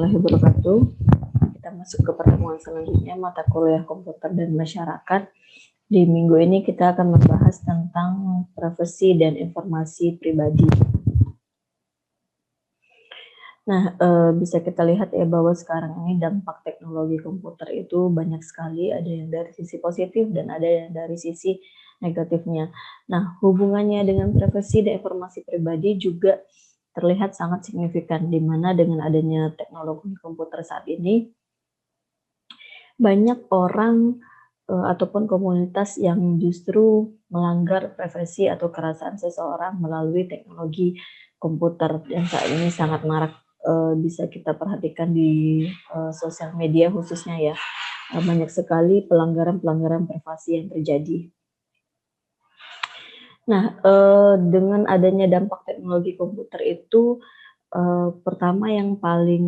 warahmatullahi wabarakatuh. Kita masuk ke pertemuan selanjutnya, mata kuliah komputer dan masyarakat. Di minggu ini kita akan membahas tentang privasi dan informasi pribadi. Nah, bisa kita lihat ya bahwa sekarang ini dampak teknologi komputer itu banyak sekali, ada yang dari sisi positif dan ada yang dari sisi negatifnya. Nah, hubungannya dengan privasi dan informasi pribadi juga terlihat sangat signifikan, di mana dengan adanya teknologi komputer saat ini, banyak orang ataupun komunitas yang justru melanggar privasi atau kerahasiaan seseorang melalui teknologi komputer, dan saat ini sangat marak bisa kita perhatikan di sosial media khususnya ya. Banyak sekali pelanggaran-pelanggaran privasi yang terjadi. Nah, dengan adanya dampak teknologi komputer itu, pertama yang paling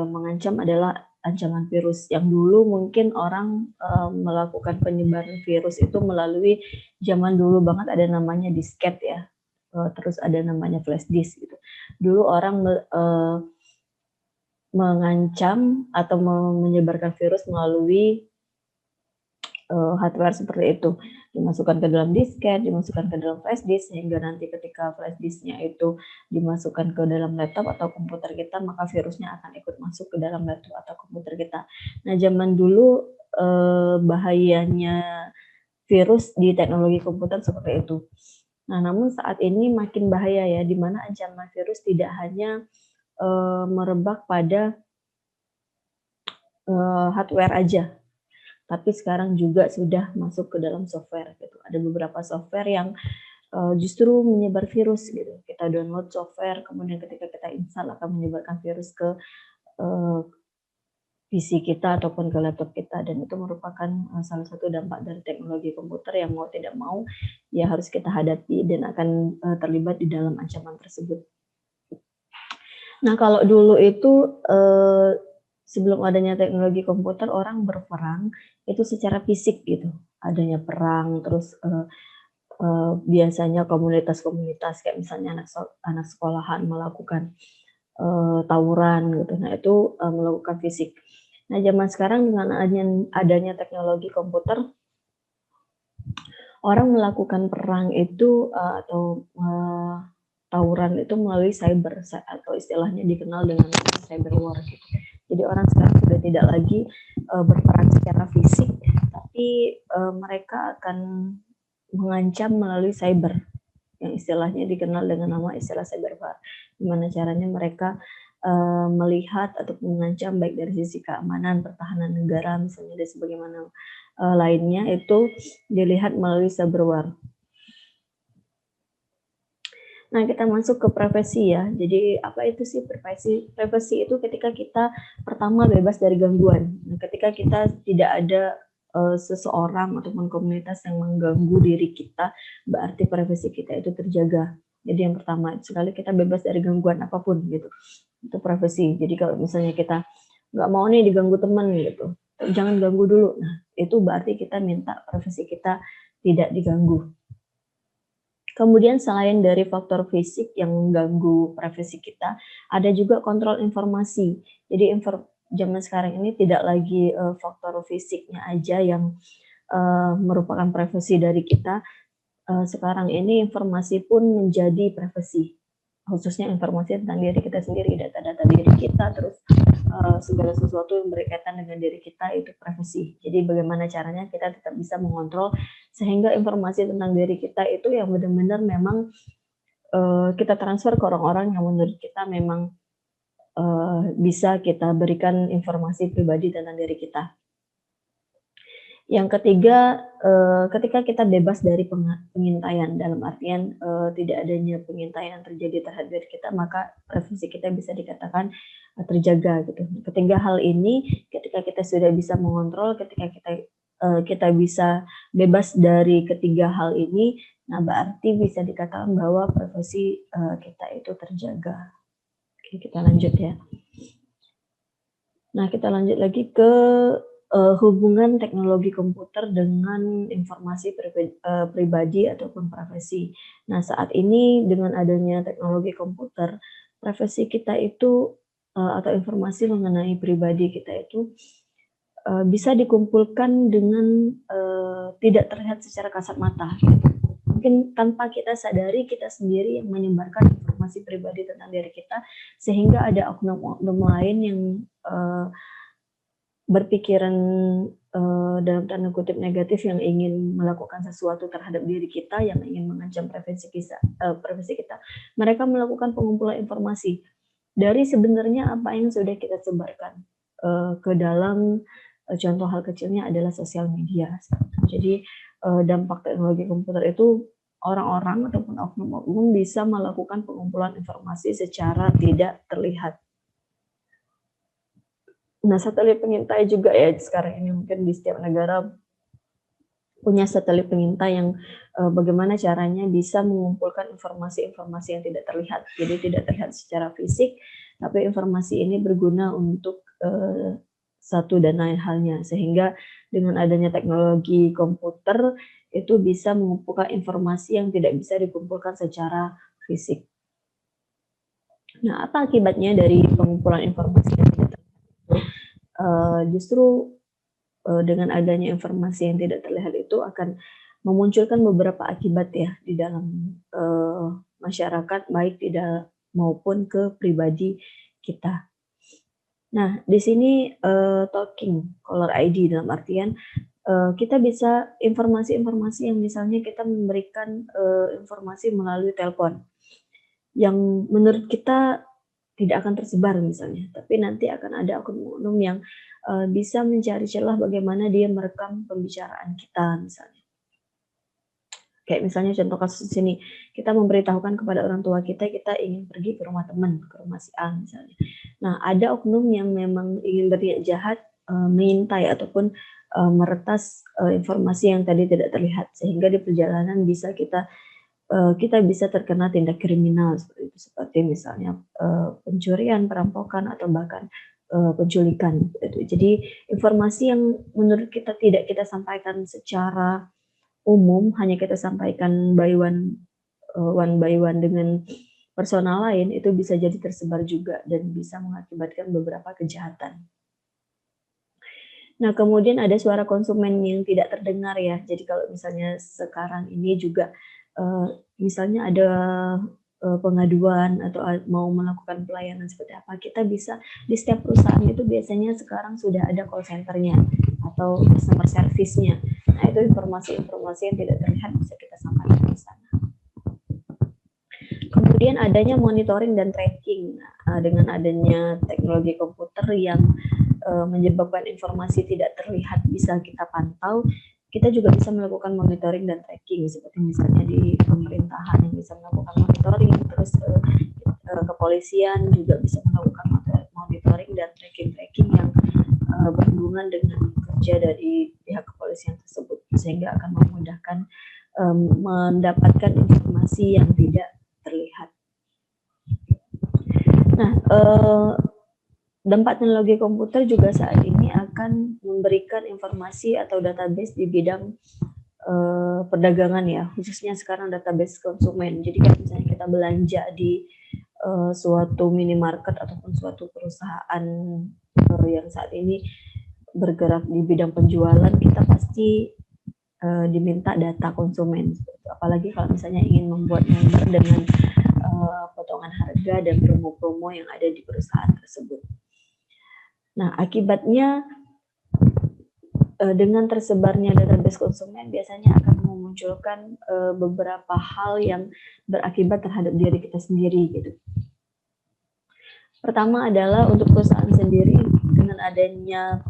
mengancam adalah ancaman virus. Yang dulu mungkin orang melakukan penyebaran virus itu melalui zaman dulu banget ada namanya disket ya, terus ada namanya flash disk gitu. Dulu orang mengancam atau menyebarkan virus melalui hardware seperti itu, dimasukkan ke dalam disket, dimasukkan ke dalam flash disk, sehingga nanti ketika flash disknya itu dimasukkan ke dalam laptop atau komputer kita, maka virusnya akan ikut masuk ke dalam laptop atau komputer kita. Nah, zaman dulu bahayanya virus di teknologi komputer seperti itu. Nah, namun saat ini makin bahaya ya, di mana ancaman virus tidak hanya merebak pada hardware aja, tapi sekarang juga sudah masuk ke dalam software gitu. Ada beberapa software yang justru menyebar virus gitu. Kita download software, kemudian ketika kita install akan menyebarkan virus ke PC kita ataupun ke laptop kita, dan itu merupakan salah satu dampak dari teknologi komputer yang mau tidak mau ya harus kita hadapi dan akan terlibat di dalam ancaman tersebut. Nah, kalau dulu itu sebelum adanya teknologi komputer, orang berperang itu secara fisik gitu, adanya perang, terus biasanya komunitas-komunitas kayak misalnya anak sekolahan melakukan tawuran gitu. Nah, itu melakukan fisik. Nah, zaman sekarang dengan adanya teknologi komputer, orang melakukan perang itu atau tawuran itu melalui cyber, atau istilahnya dikenal dengan cyber war gitu. Jadi orang sekarang sudah tidak lagi berperang secara fisik, tapi mereka akan mengancam melalui cyber, yang istilahnya dikenal dengan nama istilah cyber war. Gimana caranya mereka melihat atau mengancam baik dari sisi keamanan, pertahanan negara misalnya, dan sebagaimana lainnya itu dilihat melalui cyber war. Nah, kita masuk ke privasi ya. Jadi apa itu sih privasi? Privasi itu ketika kita pertama bebas dari gangguan. Nah, ketika kita tidak ada seseorang ataupun komunitas yang mengganggu diri kita, berarti privasi kita itu terjaga. Jadi yang pertama sekali kita bebas dari gangguan apapun gitu. Itu privasi. Jadi kalau misalnya kita nggak mau nih diganggu teman gitu, jangan ganggu dulu. Nah, itu berarti kita minta privasi kita tidak diganggu. Kemudian selain dari faktor fisik yang mengganggu privasi kita, ada juga kontrol informasi. Jadi zaman sekarang ini tidak lagi faktor fisiknya aja yang merupakan privasi dari kita. Sekarang ini informasi pun menjadi privasi, khususnya informasi tentang diri kita sendiri, data-data diri kita, terus segala sesuatu yang berkaitan dengan diri kita itu privasi. Jadi bagaimana caranya kita tetap bisa mengontrol sehingga informasi tentang diri kita itu yang benar-benar memang kita transfer ke orang-orang yang menurut kita memang bisa kita berikan informasi pribadi tentang diri kita. Yang ketiga, ketika kita bebas dari pengintaian, dalam artian tidak adanya pengintaian terjadi terhadap diri kita, maka privasi kita bisa dikatakan terjaga gitu. Ketiga hal ini, ketika kita sudah bisa mengontrol, ketika kita bisa bebas dari ketiga hal ini, nah berarti bisa dikatakan bahwa privasi kita itu terjaga. Oke, kita lanjut ya. Nah, kita lanjut lagi ke hubungan teknologi komputer dengan informasi pribadi ataupun privasi. Nah, saat ini dengan adanya teknologi komputer, privasi kita itu atau informasi mengenai pribadi kita itu bisa dikumpulkan dengan tidak terlihat secara kasat mata. Mungkin tanpa kita sadari, kita sendiri yang menyebarkan informasi pribadi tentang diri kita, sehingga ada oknum-oknum lain yang berpikiran dalam tanda kutip negatif, yang ingin melakukan sesuatu terhadap diri kita, yang ingin mengancam privasi kita. Mereka melakukan pengumpulan informasi dari sebenarnya apa yang sudah kita sebarkan ke dalam, contoh hal kecilnya adalah sosial media. Jadi dampak teknologi komputer itu, orang-orang ataupun oknum-oknum bisa melakukan pengumpulan informasi secara tidak terlihat. Nah, satelit pengintai juga ya sekarang ini, mungkin di setiap negara punya satelit pengintai yang bagaimana caranya bisa mengumpulkan informasi-informasi yang tidak terlihat. Jadi tidak terlihat secara fisik, tapi informasi ini berguna untuk satu dan lain halnya, sehingga dengan adanya teknologi komputer itu bisa mengumpulkan informasi yang tidak bisa dikumpulkan secara fisik. Nah, apa akibatnya dari pengumpulan informasi yang tidak terlihat? Justru dengan adanya informasi yang tidak terlihat itu akan memunculkan beberapa akibat ya di dalam masyarakat, baik tidak maupun ke pribadi kita. Nah, di sini talking caller ID dalam artian kita bisa informasi-informasi yang misalnya kita memberikan informasi melalui telepon yang menurut kita tidak akan tersebar misalnya, tapi nanti akan ada oknum-oknum yang bisa mencari celah bagaimana dia merekam pembicaraan kita misalnya. Kayak misalnya contoh kasus di sini, kita memberitahukan kepada orang tua kita ingin pergi ke rumah teman, ke rumah si A misalnya. Nah, ada oknum yang memang ingin berniat jahat, mengintai ataupun meretas informasi yang tadi tidak terlihat, sehingga di perjalanan bisa kita bisa terkena tindak kriminal seperti itu, seperti misalnya pencurian, perampokan, atau bahkan penculikan. Jadi informasi yang menurut kita tidak kita sampaikan secara umum, hanya kita sampaikan one by one dengan personal lain, itu bisa jadi tersebar juga dan bisa mengakibatkan beberapa kejahatan. Nah, kemudian ada suara konsumen yang tidak terdengar ya. Jadi kalau misalnya sekarang ini juga misalnya ada pengaduan atau mau melakukan pelayanan seperti apa, kita bisa di setiap perusahaan itu biasanya sekarang sudah ada call center-nya atau customer service-nya. Nah, itu informasi-informasi yang tidak terlihat bisa kita sampaikan di sana. Kemudian adanya monitoring dan tracking. Nah, dengan adanya teknologi komputer yang menyebabkan informasi tidak terlihat bisa kita pantau, kita juga bisa melakukan monitoring dan tracking, seperti misalnya di pemerintahan yang bisa melakukan monitoring, terus kepolisian juga bisa melakukan monitoring dan tracking yang berhubungan dengan kerja dari pihak kepolisian tersebut, sehingga akan memudahkan mendapatkan informasi yang tidak terlihat. Nah, dampak teknologi komputer juga saat ini akan memberikan informasi atau database di bidang perdagangan ya, khususnya sekarang database konsumen. Jadi kalau misalnya kita belanja di suatu minimarket ataupun suatu perusahaan yang saat ini bergerak di bidang penjualan, kita pasti diminta data konsumen. Apalagi kalau misalnya ingin membuat member dengan potongan harga dan promo-promo yang ada di perusahaan tersebut. Nah, akibatnya dengan tersebarnya database konsumen biasanya akan memunculkan beberapa hal yang berakibat terhadap diri kita sendiri gitu. Pertama adalah untuk perusahaan sendiri, dengan adanya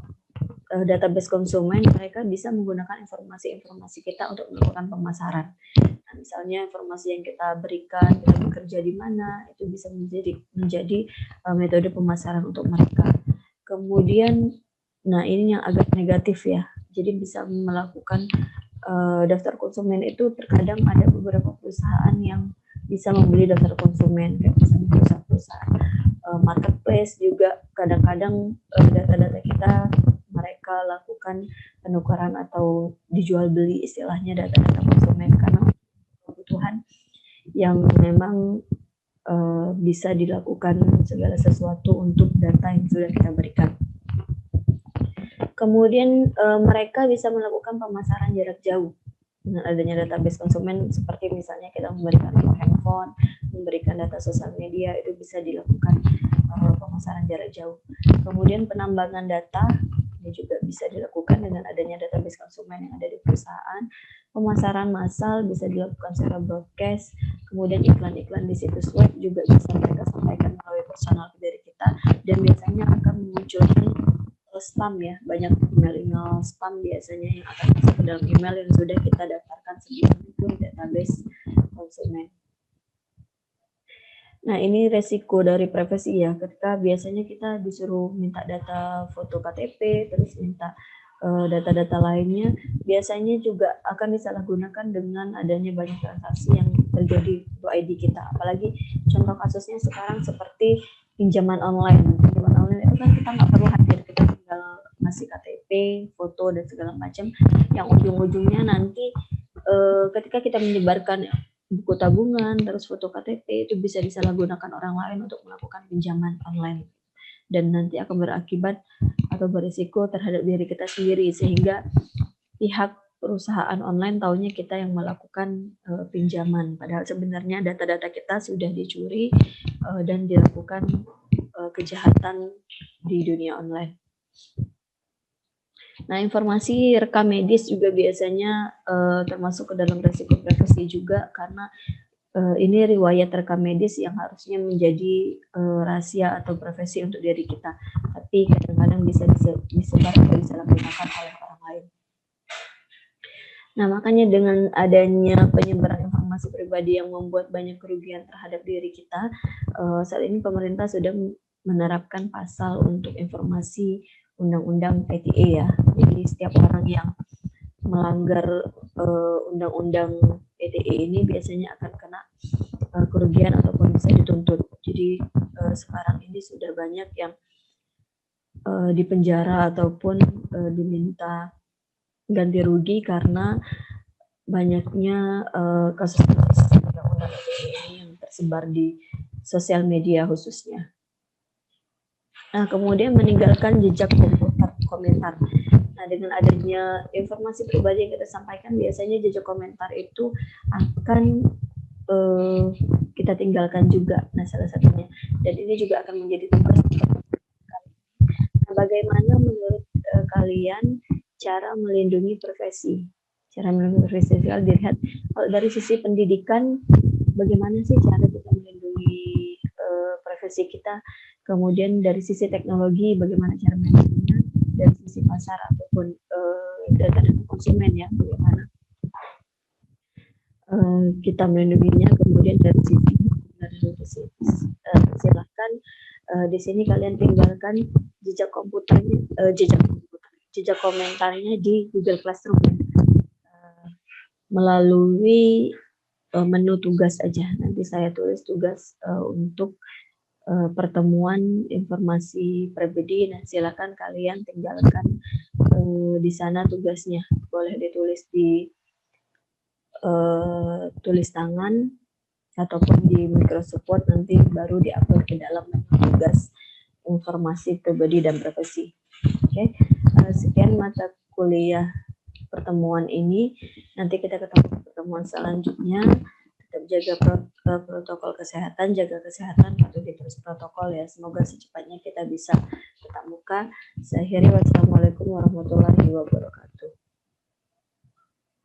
database konsumen, mereka bisa menggunakan informasi-informasi kita untuk melakukan pemasaran. Nah, misalnya informasi yang kita berikan, kita bekerja di mana, itu bisa menjadi metode pemasaran untuk mereka. Kemudian, nah ini yang agak negatif ya, jadi bisa melakukan daftar konsumen itu, terkadang ada beberapa perusahaan yang bisa membeli daftar konsumen, kayak misalnya perusahaan marketplace juga kadang-kadang data-data kita mereka lakukan penukaran atau dijual beli, istilahnya data-data konsumen, karena kebutuhan yang memang bisa dilakukan segala sesuatu untuk data yang sudah kita berikan. Kemudian mereka bisa melakukan pemasaran jarak jauh dengan adanya database konsumen, seperti misalnya kita memberikan nomor handphone, memberikan data sosial media, itu bisa dilakukan pemasaran jarak jauh. Kemudian penambangan data ini juga bisa dilakukan dengan adanya database konsumen yang ada di perusahaan. Pemasaran massal bisa dilakukan secara broadcast. Kemudian iklan-iklan di situs web juga bisa mereka sampaikan melalui personal dari kita, dan biasanya akan memunculkan spam ya, banyak email-email spam biasanya yang akan masuk ke dalam email yang sudah kita daftarkan sebelum itu database konsumen. Nah, ini resiko dari privasi ya, ketika biasanya kita disuruh minta data foto KTP, terus minta data-data lainnya, biasanya juga akan disalahgunakan dengan adanya banyak transaksi yang terjadi untuk ID kita. Apalagi contoh kasusnya sekarang seperti pinjaman online. Pinjaman online itu kan kita nggak perlu hadir, kita tinggal ngasih KTP, foto, dan segala macam, yang ujung-ujungnya nanti ketika kita menyebarkan buku tabungan, terus foto KTP, itu bisa disalahgunakan orang lain untuk melakukan pinjaman online. Dan nanti akan berakibat atau berisiko terhadap diri kita sendiri, sehingga pihak perusahaan online taunya kita yang melakukan pinjaman, padahal sebenarnya data-data kita sudah dicuri dan dilakukan kejahatan di dunia online. Nah, informasi rekam medis juga biasanya termasuk ke dalam resiko privasi juga, karena ini riwayat rekam medis yang harusnya menjadi rahasia atau privasi untuk diri kita, tapi kadang-kadang bisa disebar atau disalahgunakan oleh orang lain. Nah, makanya dengan adanya penyebaran informasi pribadi yang membuat banyak kerugian terhadap diri kita, saat ini pemerintah sudah menerapkan pasal untuk informasi undang-undang ITE ya. Jadi setiap orang yang melanggar undang-undang ITE ini biasanya akan kena kerugian ataupun bisa dituntut. Jadi sekarang ini sudah banyak yang dipenjara ataupun diminta ganti rugi karena banyaknya kasus-kasus undang-undang ITE ini yang tersebar di sosial media khususnya. Nah, kemudian meninggalkan jejak komentar. Nah, dengan adanya informasi pribadi yang kita sampaikan, biasanya jejak komentar itu akan kita tinggalkan juga. Nah, salah satunya. Dan ini juga akan menjadi tugas. Nah, bagaimana menurut kalian cara melindungi privasi? Cara melindungi privasi dilihat kalau dari sisi pendidikan, bagaimana sih cara kita melindungi privasi kita? Kemudian dari sisi teknologi, bagaimana cara melindunginya? Dari sisi pasar ataupun data konsumen ya, bagaimana kita melindunginya. Kemudian dari sisi silahkan di sini kalian tinggalkan jejak komentarnya di Google Classroom ya. Melalui menu tugas aja. Nanti saya tulis tugas untuk pertemuan informasi pribadi. Nah, silakan kalian tinggalkan di sana tugasnya. Boleh ditulis di tulis tangan ataupun di Microsoft Word, nanti baru diupload ke dalam tugas informasi pribadi dan privasi. Oke, sekian mata kuliah pertemuan ini. Nanti kita ketemu pertemuan selanjutnya. Tetap jaga protokol kesehatan, jaga kesehatan, patuhi terus protokol ya. Semoga secepatnya kita bisa tetap muka. Saya akhiri, wassalamualaikum warahmatullahi wabarakatuh.